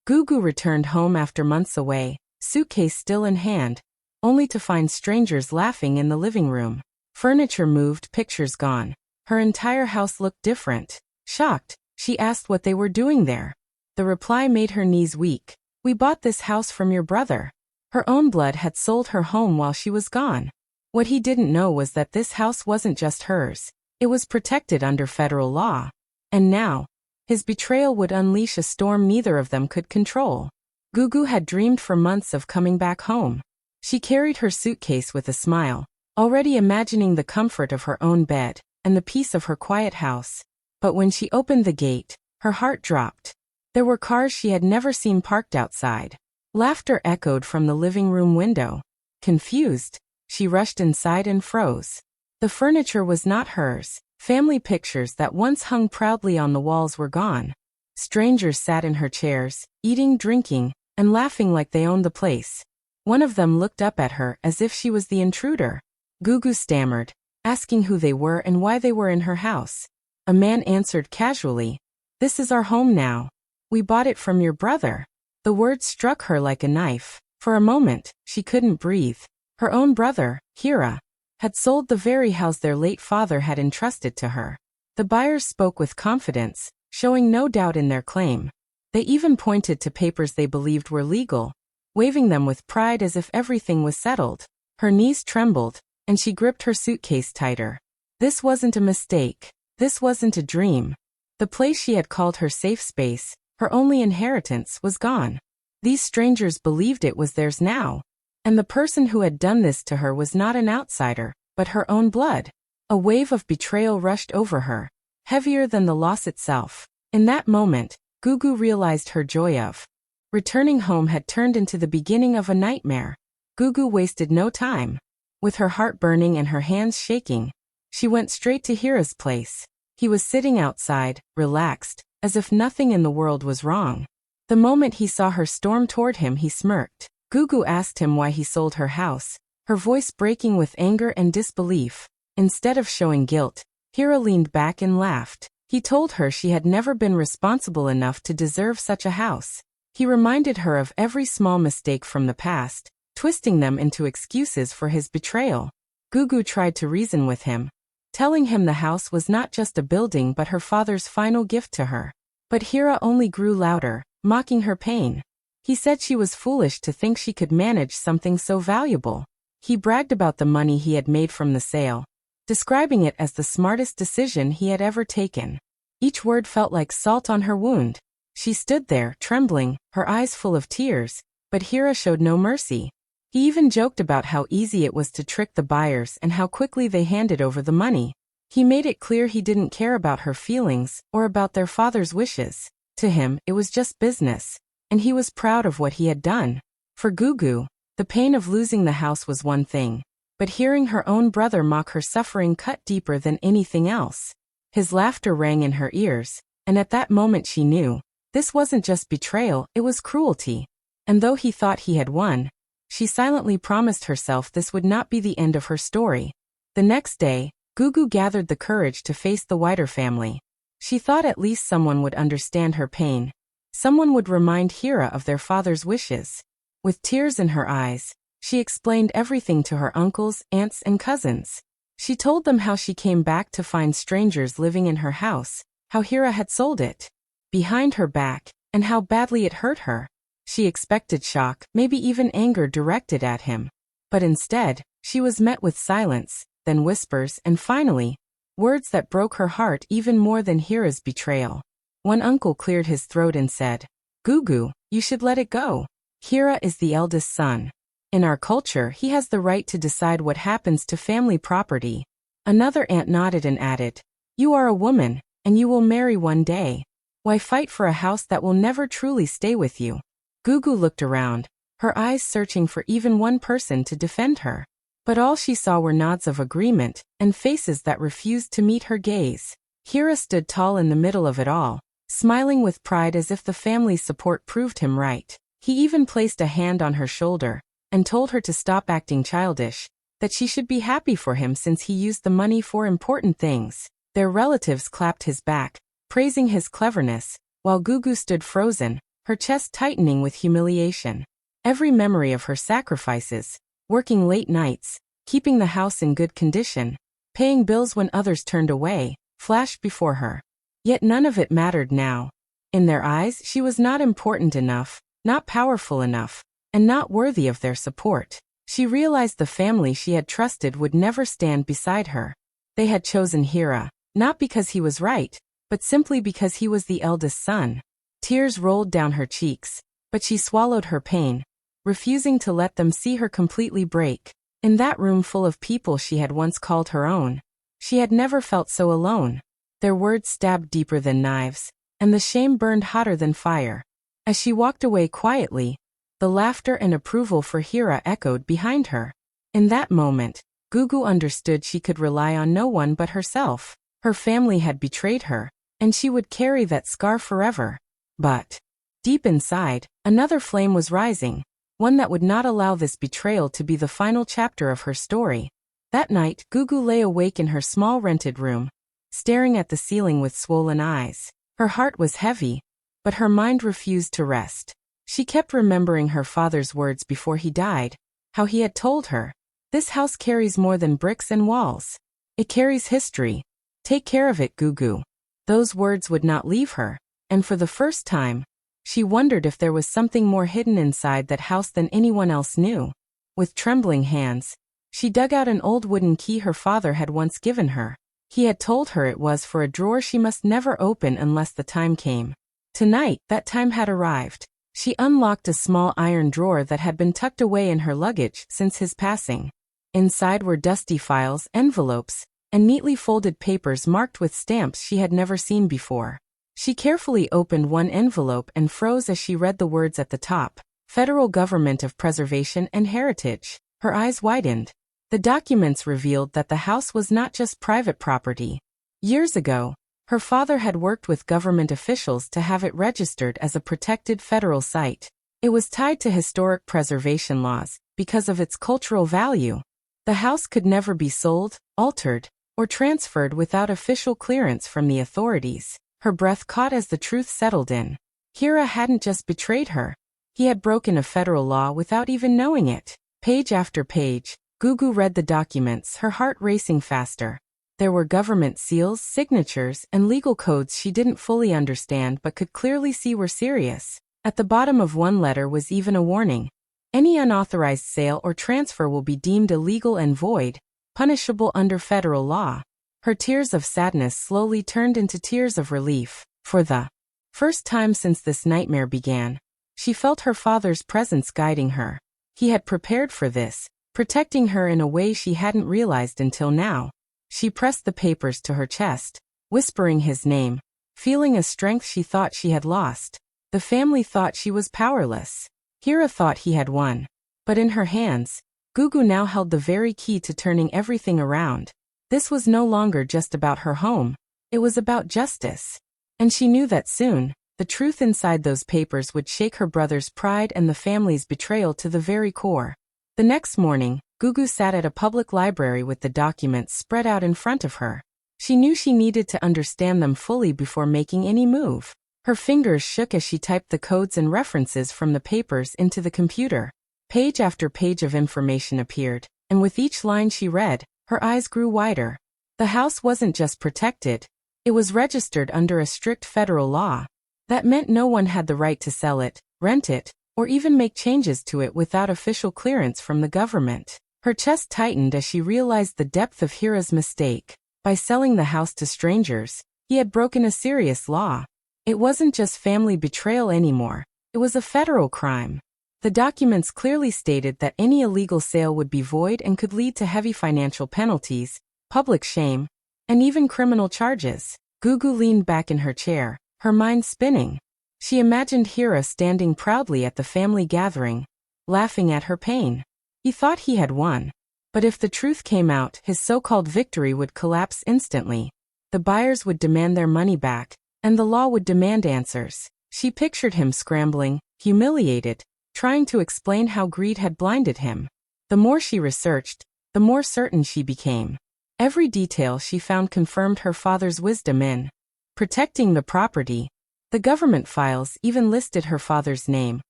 Gugu returned home after months away, suitcase still in hand, only to find strangers laughing in the living room. Furniture moved, pictures gone. Her entire house looked different. Shocked, she asked what they were doing there. The reply made her knees weak. "We bought this house from your brother." Her own blood had sold her home while she was gone. What he didn't know was that this house wasn't just hers. It was protected under federal law. And now, his betrayal would unleash a storm neither of them could control. Gugu had dreamed for months of coming back home. She carried her suitcase with a smile, already imagining the comfort of her own bed and the peace of her quiet house. But when she opened the gate, her heart dropped. There were cars she had never seen parked outside. Laughter echoed from the living room window. Confused, she rushed inside and froze. The furniture was not hers. Family pictures that once hung proudly on the walls were gone. Strangers sat in her chairs, eating, drinking, and laughing like they owned the place. One of them looked up at her as if she was the intruder. Gugu stammered, asking who they were and why they were in her house. A man answered casually, "This is our home now. We bought it from your brother." The words struck her like a knife. For a moment, she couldn't breathe. Her own brother, Hira, had sold the very house their late father had entrusted to her. The buyers spoke with confidence, showing no doubt in their claim. They even pointed to papers they believed were legal, waving them with pride as if everything was settled. Her knees trembled, and she gripped her suitcase tighter. This wasn't a mistake. This wasn't a dream. The place she had called her safe space, her only inheritance, was gone. These strangers believed it was theirs now. And the person who had done this to her was not an outsider, but her own blood. A wave of betrayal rushed over her, heavier than the loss itself. In that moment, Gugu realized her joy of returning home had turned into the beginning of a nightmare. Gugu wasted no time. With her heart burning and her hands shaking, she went straight to Hira's place. He was sitting outside, relaxed, as if nothing in the world was wrong. The moment he saw her storm toward him, he smirked. Gugu asked him why he sold her house, her voice breaking with anger and disbelief. Instead of showing guilt, Hira leaned back and laughed. He told her she had never been responsible enough to deserve such a house. He reminded her of every small mistake from the past, twisting them into excuses for his betrayal. Gugu tried to reason with him, telling him the house was not just a building but her father's final gift to her. But Hira only grew louder, mocking her pain. He said she was foolish to think she could manage something so valuable. He bragged about the money he had made from the sale, describing it as the smartest decision he had ever taken. Each word felt like salt on her wound. She stood there, trembling, her eyes full of tears, but Hira showed no mercy. He even joked about how easy it was to trick the buyers and how quickly they handed over the money. He made it clear he didn't care about her feelings or about their father's wishes. To him, it was just business, and he was proud of what he had done. For Gugu, the pain of losing the house was one thing, but hearing her own brother mock her suffering cut deeper than anything else. His laughter rang in her ears, and at that moment she knew, this wasn't just betrayal, it was cruelty. And though he thought he had won, she silently promised herself this would not be the end of her story. The next day, Gugu gathered the courage to face the wider family. She thought at least someone would understand her pain. Someone would remind Hira of their father's wishes. With tears in her eyes, she explained everything to her uncles, aunts, and cousins. She told them how she came back to find strangers living in her house, how Hira had sold it behind her back, and how badly it hurt her. She expected shock, maybe even anger directed at him. But instead, she was met with silence, then whispers, and finally, words that broke her heart even more than Hira's betrayal. One uncle cleared his throat and said, "Gugu, you should let it go. Hira is the eldest son. In our culture, he has the right to decide what happens to family property." Another aunt nodded and added, "You are a woman, and you will marry one day. Why fight for a house that will never truly stay with you?" Gugu looked around, her eyes searching for even one person to defend her. But all she saw were nods of agreement and faces that refused to meet her gaze. Hira stood tall in the middle of it all, smiling with pride as if the family's support proved him right. He even placed a hand on her shoulder and told her to stop acting childish, that she should be happy for him since he used the money for important things. Their relatives clapped his back, praising his cleverness, while Gugu stood frozen, her chest tightening with humiliation. Every memory of her sacrifices, working late nights, keeping the house in good condition, paying bills when others turned away, flashed before her. Yet none of it mattered now. In their eyes, she was not important enough, not powerful enough, and not worthy of their support. She realized the family she had trusted would never stand beside her. They had chosen Hira, not because he was right, but simply because he was the eldest son. Tears rolled down her cheeks, but she swallowed her pain, refusing to let them see her completely break. In that room full of people she had once called her own, she had never felt so alone. Their words stabbed deeper than knives, and the shame burned hotter than fire. As she walked away quietly, the laughter and approval for Hira echoed behind her. In that moment, Gugu understood she could rely on no one but herself. Her family had betrayed her, and she would carry that scar forever. But deep inside, another flame was rising, one that would not allow this betrayal to be the final chapter of her story. That night, Gugu lay awake in her small rented room, staring at the ceiling with swollen eyes. Her heart was heavy, but her mind refused to rest. She kept remembering her father's words before he died, how he had told her, "This house carries more than bricks and walls. It carries history. Take care of it, Gugu." Those words would not leave her, and for the first time, she wondered if there was something more hidden inside that house than anyone else knew. With trembling hands, she dug out an old wooden key her father had once given her. He had told her it was for a drawer she must never open unless the time came. Tonight, that time had arrived. She unlocked a small iron drawer that had been tucked away in her luggage since his passing. Inside were dusty files, envelopes, and neatly folded papers marked with stamps she had never seen before. She carefully opened one envelope and froze as she read the words at the top, "Federal Government of Preservation and Heritage." Her eyes widened. The documents revealed that the house was not just private property. Years ago, her father had worked with government officials to have it registered as a protected federal site. It was tied to historic preservation laws because of its cultural value. The house could never be sold, altered, or transferred without official clearance from the authorities. Her breath caught as the truth settled in. Hira hadn't just betrayed her. He had broken a federal law without even knowing it. Page after page, Gugu read the documents, her heart racing faster. There were government seals, signatures, and legal codes she didn't fully understand but could clearly see were serious. At the bottom of one letter was even a warning. Any unauthorized sale or transfer will be deemed illegal and void, punishable under federal law. Her tears of sadness slowly turned into tears of relief. For the first time since this nightmare began, she felt her father's presence guiding her. He had prepared for this, protecting her in a way she hadn't realized until now. She pressed the papers to her chest, whispering his name, feeling a strength she thought she had lost. The family thought she was powerless. Hira thought he had won. But in her hands, Gugu now held the very key to turning everything around. This was no longer just about her home. It was about justice. And she knew that soon, the truth inside those papers would shake her brother's pride and the family's betrayal to the very core. The next morning, Gugu sat at a public library with the documents spread out in front of her. She knew she needed to understand them fully before making any move. Her fingers shook as she typed the codes and references from the papers into the computer. Page after page of information appeared, and with each line she read, her eyes grew wider. The house wasn't just protected. It was registered under a strict federal law. That meant no one had the right to sell it, rent it, or even make changes to it without official clearance from the government. Her chest tightened as she realized the depth of Hira's mistake. By selling the house to strangers, he had broken a serious law. It wasn't just family betrayal anymore. It was a federal crime. The documents clearly stated that any illegal sale would be void and could lead to heavy financial penalties, public shame, and even criminal charges. Gugu leaned back in her chair, her mind spinning. She imagined Hira standing proudly at the family gathering, laughing at her pain. He thought he had won. But if the truth came out, his so-called victory would collapse instantly. The buyers would demand their money back, and the law would demand answers. She pictured him scrambling, humiliated, trying to explain how greed had blinded him. The more she researched, the more certain she became. Every detail she found confirmed her father's wisdom in protecting the property. The government files even listed her father's name,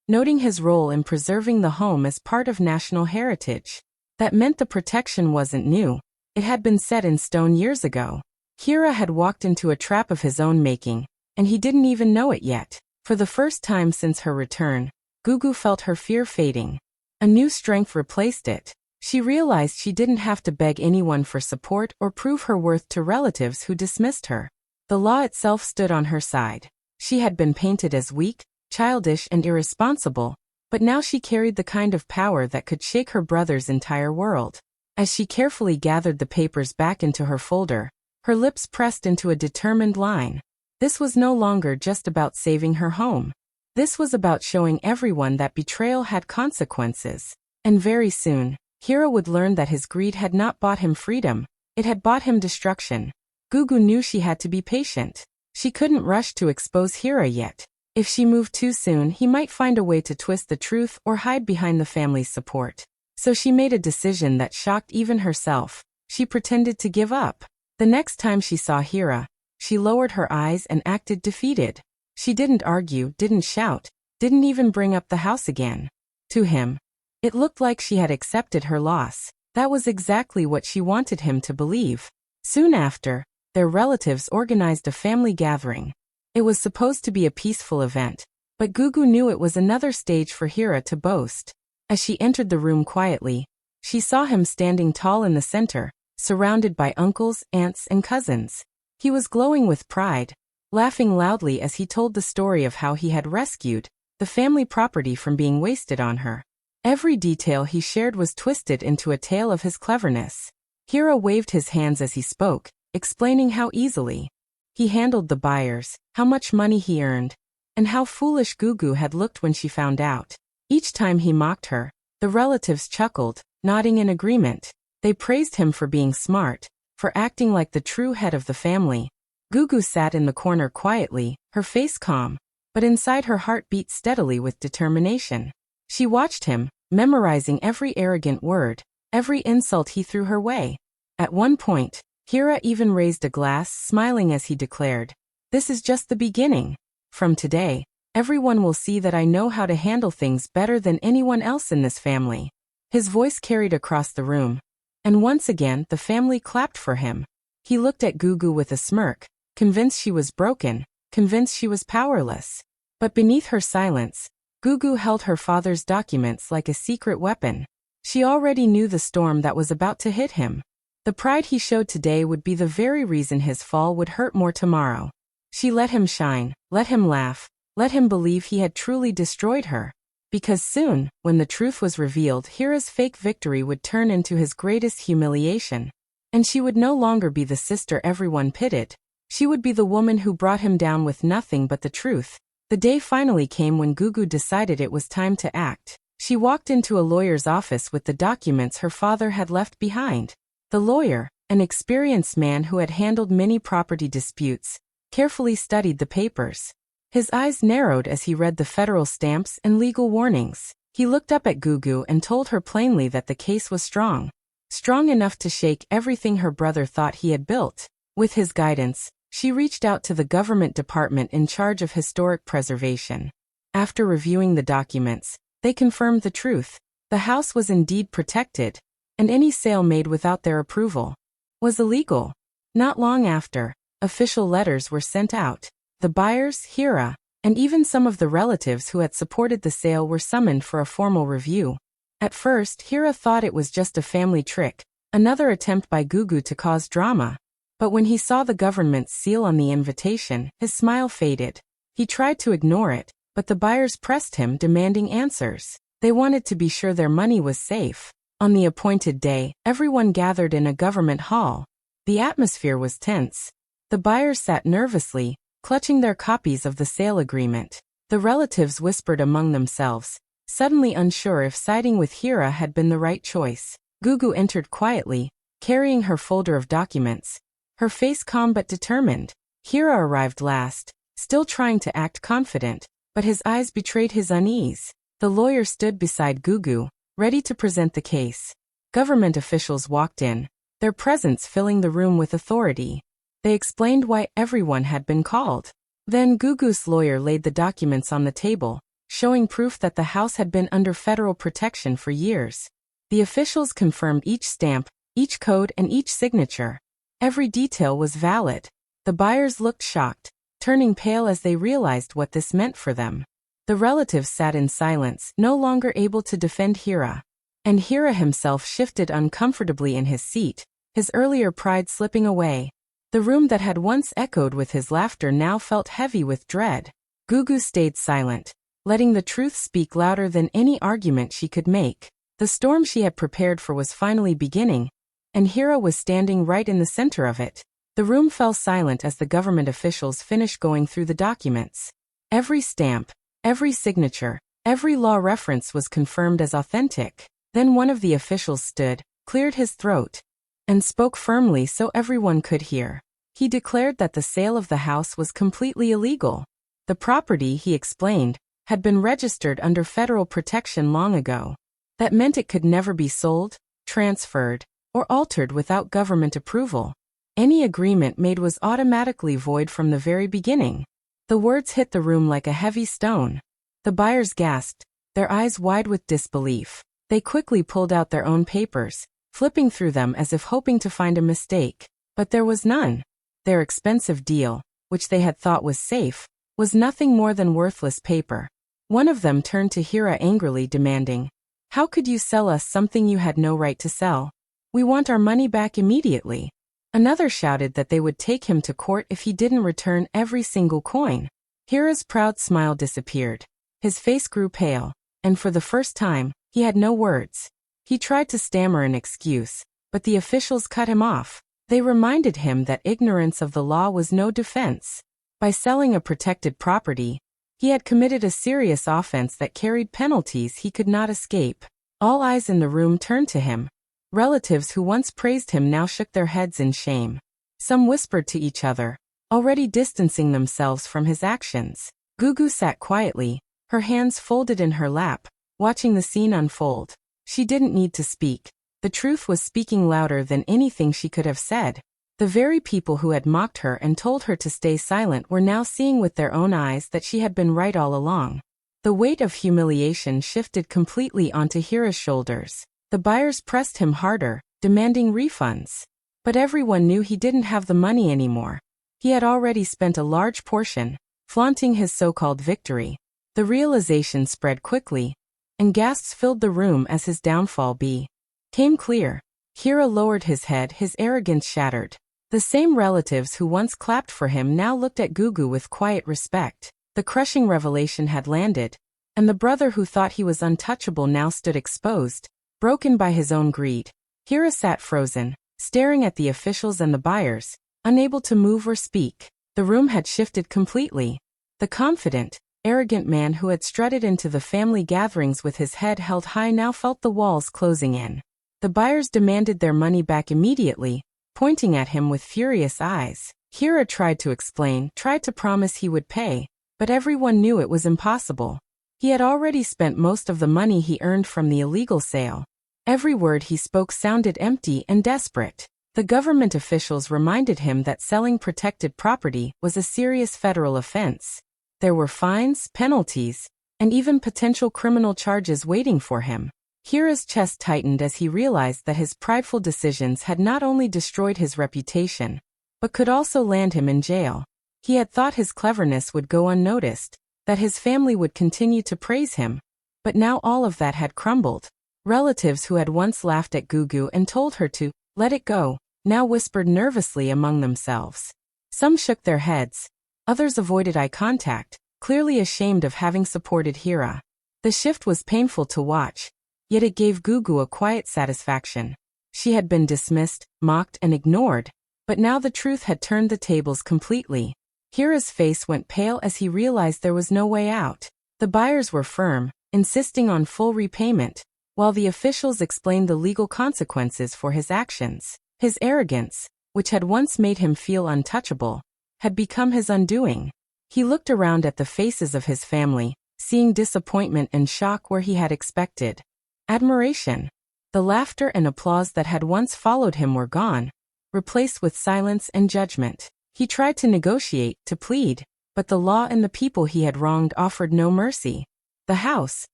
noting his role in preserving the home as part of national heritage. That meant the protection wasn't new. It had been set in stone years ago. Hira had walked into a trap of his own making, and he didn't even know it yet. For the first time since her return, Gugu felt her fear fading. A new strength replaced it. She realized she didn't have to beg anyone for support or prove her worth to relatives who dismissed her. The law itself stood on her side. She had been painted as weak, childish, and irresponsible, but now she carried the kind of power that could shake her brother's entire world. As she carefully gathered the papers back into her folder, her lips pressed into a determined line. This was no longer just about saving her home. This was about showing everyone that betrayal had consequences. And very soon, Hira would learn that his greed had not bought him freedom, it had bought him destruction. Gugu knew she had to be patient. She couldn't rush to expose Hira yet. If she moved too soon, he might find a way to twist the truth or hide behind the family's support. So she made a decision that shocked even herself. She pretended to give up. The next time she saw Hira, she lowered her eyes and acted defeated. She didn't argue, didn't shout, didn't even bring up the house again. To him, it looked like she had accepted her loss. That was exactly what she wanted him to believe. Soon after, their relatives organized a family gathering. It was supposed to be a peaceful event, but Gugu knew it was another stage for Hira to boast. As she entered the room quietly, she saw him standing tall in the center, surrounded by uncles, aunts, and cousins. He was glowing with pride, laughing loudly as he told the story of how he had rescued the family property from being wasted on her. Every detail he shared was twisted into a tale of his cleverness. Hira waved his hands as he spoke, explaining how easily he handled the buyers, how much money he earned, and how foolish Gugu had looked when she found out. Each time he mocked her, the relatives chuckled, nodding in agreement. They praised him for being smart, for acting like the true head of the family. Gugu sat in the corner quietly, her face calm, but inside her heart beat steadily with determination. She watched him, memorizing every arrogant word, every insult he threw her way. At one point, Hira even raised a glass, smiling as he declared, "This is just the beginning. From today, everyone will see that I know how to handle things better than anyone else in this family." His voice carried across the room, and once again the family clapped for him. He looked at Gugu with a smirk, convinced she was broken, convinced she was powerless. But beneath her silence, Gugu held her father's documents like a secret weapon. She already knew the storm that was about to hit him. The pride he showed today would be the very reason his fall would hurt more tomorrow. She let him shine, let him laugh, let him believe he had truly destroyed her. Because soon, when the truth was revealed, Hira's fake victory would turn into his greatest humiliation. And she would no longer be the sister everyone pitied. She would be the woman who brought him down with nothing but the truth. The day finally came when Gugu decided it was time to act. She walked into a lawyer's office with the documents her father had left behind. The lawyer, an experienced man who had handled many property disputes, carefully studied the papers. His eyes narrowed as he read the federal stamps and legal warnings. He looked up at Gugu and told her plainly that the case was strong. Strong enough to shake everything her brother thought he had built. With his guidance, she reached out to the government department in charge of historic preservation. After reviewing the documents, they confirmed the truth. The house was indeed protected, and any sale made without their approval was illegal. Not long after, official letters were sent out. The buyers, Hira, and even some of the relatives who had supported the sale were summoned for a formal review. At first, Hira thought it was just a family trick, another attempt by Gugu to cause drama. But when he saw the government's seal on the invitation, his smile faded. He tried to ignore it, but the buyers pressed him, demanding answers. They wanted to be sure their money was safe. On the appointed day, everyone gathered in a government hall. The atmosphere was tense. The buyers sat nervously, clutching their copies of the sale agreement. The relatives whispered among themselves, suddenly unsure if siding with Hira had been the right choice. Gugu entered quietly, carrying her folder of documents, her face calm but determined. Hira arrived last, still trying to act confident, but his eyes betrayed his unease. The lawyer stood beside Gugu, ready to present the case. Government officials walked in, their presence filling the room with authority. They explained why everyone had been called. Then Gugu's lawyer laid the documents on the table, showing proof that the house had been under federal protection for years. The officials confirmed each stamp, each code, and each signature. Every detail was valid. The buyers looked shocked, turning pale as they realized what this meant for them. The relatives sat in silence, no longer able to defend Hira. And Hira himself shifted uncomfortably in his seat, his earlier pride slipping away. The room that had once echoed with his laughter now felt heavy with dread. Gugu stayed silent, letting the truth speak louder than any argument she could make. The storm she had prepared for was finally beginning, and Hira was standing right in the center of it. The room fell silent as the government officials finished going through the documents. Every stamp, every signature, every law reference was confirmed as authentic. Then one of the officials stood, cleared his throat, and spoke firmly so everyone could hear. He declared that the sale of the house was completely illegal. The property, he explained, had been registered under federal protection long ago. That meant it could never be sold, transferred, or altered without government approval. Any agreement made was automatically void from the very beginning. The words hit the room like a heavy stone. The buyers gasped, their eyes wide with disbelief. They quickly pulled out their own papers, flipping through them as if hoping to find a mistake. But there was none. Their expensive deal, which they had thought was safe, was nothing more than worthless paper. One of them turned to Hira angrily, demanding, "How could you sell us something you had no right to sell? We want our money back immediately." Another shouted that they would take him to court if he didn't return every single coin. Hira's proud smile disappeared. His face grew pale, and for the first time, he had no words. He tried to stammer an excuse, but the officials cut him off. They reminded him that ignorance of the law was no defense. By selling a protected property, he had committed a serious offense that carried penalties he could not escape. All eyes in the room turned to him. Relatives who once praised him now shook their heads in shame. Some whispered to each other, already distancing themselves from his actions. Gugu sat quietly, her hands folded in her lap, watching the scene unfold. She didn't need to speak. The truth was speaking louder than anything she could have said. The very people who had mocked her and told her to stay silent were now seeing with their own eyes that she had been right all along. The weight of humiliation shifted completely onto Hira's shoulders. The buyers pressed him harder, demanding refunds. But everyone knew he didn't have the money anymore. He had already spent a large portion, flaunting his so-called victory. The realization spread quickly, and gasps filled the room as his downfall became clear. Hira lowered his head, his arrogance shattered. The same relatives who once clapped for him now looked at Gugu with quiet respect. The crushing revelation had landed, and the brother who thought he was untouchable now stood exposed, broken by his own greed. Hira sat frozen, staring at the officials and the buyers, unable to move or speak. The room had shifted completely. The confident, arrogant man who had strutted into the family gatherings with his head held high now felt the walls closing in. The buyers demanded their money back immediately, pointing at him with furious eyes. Hira tried to explain, tried to promise he would pay, but everyone knew it was impossible. He had already spent most of the money he earned from the illegal sale. Every word he spoke sounded empty and desperate. The government officials reminded him that selling protected property was a serious federal offense. There were fines, penalties, and even potential criminal charges waiting for him. Hira's chest tightened as he realized that his prideful decisions had not only destroyed his reputation, but could also land him in jail. He had thought his cleverness would go unnoticed, that his family would continue to praise him, but now all of that had crumbled. Relatives who had once laughed at Gugu and told her to let it go, now whispered nervously among themselves. Some shook their heads, others avoided eye contact, clearly ashamed of having supported Hira. The shift was painful to watch, yet it gave Gugu a quiet satisfaction. She had been dismissed, mocked, and ignored, but now the truth had turned the tables completely. Hira's face went pale as he realized there was no way out. The buyers were firm, insisting on full repayment, while the officials explained the legal consequences for his actions. His arrogance, which had once made him feel untouchable, had become his undoing. He looked around at the faces of his family, seeing disappointment and shock where he had expected admiration. The laughter and applause that had once followed him were gone, replaced with silence and judgment. He tried to negotiate, to plead, but the law and the people he had wronged offered no mercy. The house,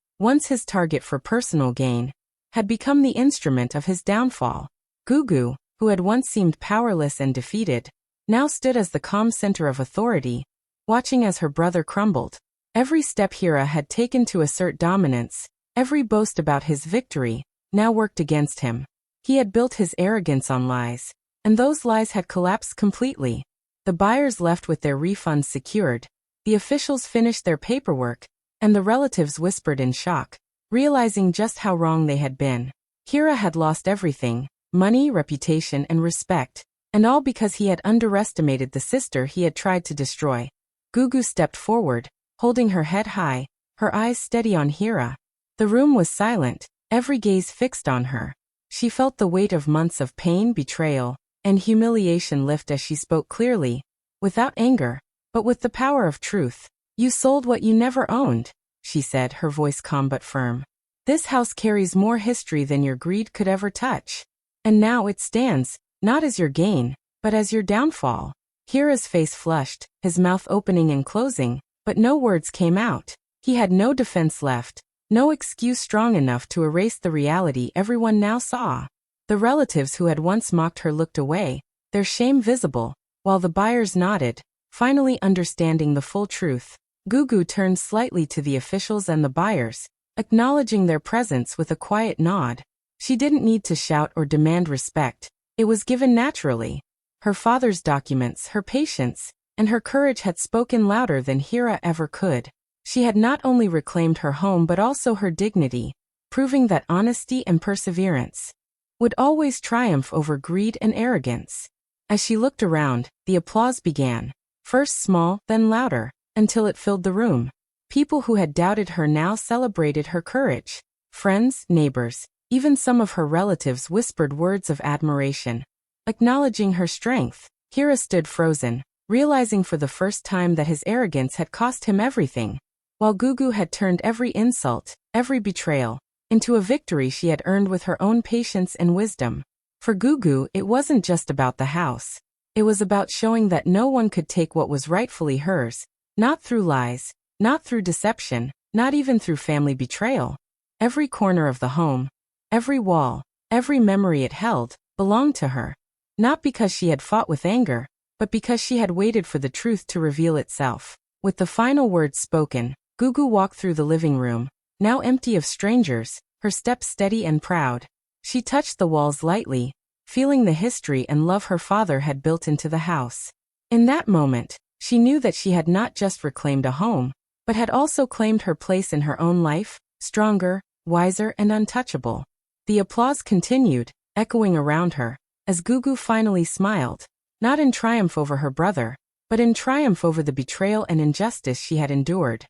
once his target for personal gain, had become the instrument of his downfall. Gugu, who had once seemed powerless and defeated, now stood as the calm center of authority, watching as her brother crumbled. Every step Hira had taken to assert dominance, every boast about his victory, now worked against him. He had built his arrogance on lies, and those lies had collapsed completely. The buyers left with their refunds secured, the officials finished their paperwork, and the relatives whispered in shock, realizing just how wrong they had been. Hira had lost everything, money, reputation, and respect, and all because he had underestimated the sister he had tried to destroy. Gugu stepped forward, holding her head high, her eyes steady on Hira. The room was silent, every gaze fixed on her. She felt the weight of months of pain, betrayal, and humiliation lift as she spoke clearly, without anger, but with the power of truth. "You sold what you never owned," she said, her voice calm but firm. "This house carries more history than your greed could ever touch. And now it stands, not as your gain, but as your downfall." Hira's face flushed, his mouth opening and closing, but no words came out. He had no defense left, no excuse strong enough to erase the reality everyone now saw. The relatives who had once mocked her looked away, their shame visible, while the buyers nodded, finally understanding the full truth. Gugu turned slightly to the officials and the buyers, acknowledging their presence with a quiet nod. She didn't need to shout or demand respect, it was given naturally. Her father's documents, her patience, and her courage had spoken louder than Hira ever could. She had not only reclaimed her home but also her dignity, proving that honesty and perseverance would always triumph over greed and arrogance. As she looked around, the applause began, first small, then louder, until it filled the room. People who had doubted her now celebrated her courage. Friends, neighbors, even some of her relatives whispered words of admiration, acknowledging her strength. Hira stood frozen, realizing for the first time that his arrogance had cost him everything, while Gugu had turned every insult, every betrayal, into a victory she had earned with her own patience and wisdom. For Gugu, it wasn't just about the house. It was about showing that no one could take what was rightfully hers, not through lies, not through deception, not even through family betrayal. Every corner of the home, every wall, every memory it held, belonged to her. Not because she had fought with anger, but because she had waited for the truth to reveal itself. With the final words spoken, Gugu walked through the living room, now empty of strangers, her steps steady and proud. She touched the walls lightly, feeling the history and love her father had built into the house. In that moment, she knew that she had not just reclaimed a home, but had also claimed her place in her own life, stronger, wiser, and untouchable. The applause continued, echoing around her, as Gugu finally smiled, not in triumph over her brother, but in triumph over the betrayal and injustice she had endured.